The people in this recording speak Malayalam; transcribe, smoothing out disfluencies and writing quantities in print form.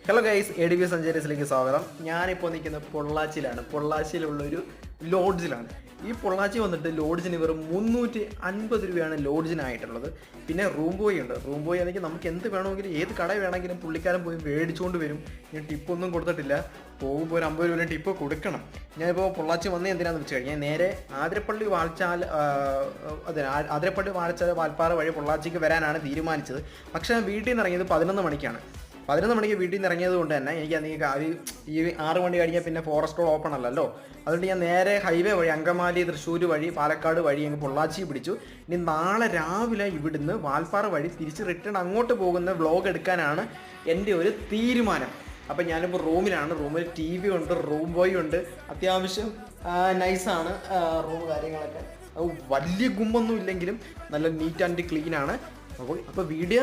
ഹലോ ഗൈസ്, ADV സഞ്ചാരീസിലേക്ക് സ്വാഗതം. ഞാനിപ്പോൾ നിൽക്കുന്നത് പൊള്ളാച്ചിയിലാണ്. പൊള്ളാച്ചിയിലുള്ളൊരു ലോഡ്ജിലാണ്. ഈ പൊള്ളാച്ചി വന്നിട്ട് ലോഡ്ജിന് വെറും 350 രൂപയാണ് ലോഡ്ജിനായിട്ടുള്ളത്. പിന്നെ റൂം ബോയ് ഉണ്ട്. റൂം ബോയ് ആണെങ്കിൽ നമുക്ക് എന്ത് വേണമെങ്കിലും ഏത് കട വേണമെങ്കിലും പുള്ളിക്കാരൻ പോയി മേടിച്ചുകൊണ്ട് വരും. ഞാൻ ടിപ്പൊന്നും കൊടുത്തിട്ടില്ല. പോകുമ്പോൾ ഒരു 50 രൂപ ടിപ്പ് കൊടുക്കണം. ഞാനിപ്പോൾ പൊള്ളാച്ചി വന്നത് എന്തിനാണെന്ന് വെച്ച് കഴിഞ്ഞാൽ നേരെ ആതിരപ്പള്ളി വാഴച്ചാൽ ആതിരപ്പള്ളി വാൽപ്പാറ വഴി പൊള്ളാച്ചിക്ക് വരാനാണ് തീരുമാനിച്ചത്. പക്ഷേ വീട്ടിൽ നിന്ന് ഇറങ്ങിയത് 11 മണിക്കാണ്. 11 മണിക്ക് വീട്ടിൽ നിന്ന് ഇറങ്ങിയത് കൊണ്ട് തന്നെ എനിക്ക് ഈ 6 മണി കഴിഞ്ഞാൽ പിന്നെ ഫോറസ്റ്റ് റോഡ് ഓപ്പൺ അല്ലല്ലോ. അതുകൊണ്ട് ഞാൻ നേരെ ഹൈവേ വഴി അങ്കമാലി, തൃശ്ശൂർ വഴി, പാലക്കാട് വഴി അങ്ങ് പൊള്ളാച്ചി പിടിച്ചു. ഇനി നാളെ രാവിലെ ഇവിടുന്ന് വാൽപ്പാറ വഴി തിരിച്ച് റിട്ടേൺ അങ്ങോട്ട് പോകുന്ന വ്ളോഗ് എടുക്കാനാണ് എൻ്റെ ഒരു തീരുമാനം. അപ്പം ഞാനിപ്പോൾ റൂമിലാണ്. റൂമിൽ TV ഉണ്ട്, റൂം ബോയ് ഉണ്ട്. അത്യാവശ്യം നൈസാണ് റൂം കാര്യങ്ങളൊക്കെ. വലിയ ഗുമ്പൊന്നും ഇല്ലെങ്കിലും നല്ല നീറ്റ് ആൻഡ് ക്ലീനാണ്. അപ്പോൾ വീഡിയോ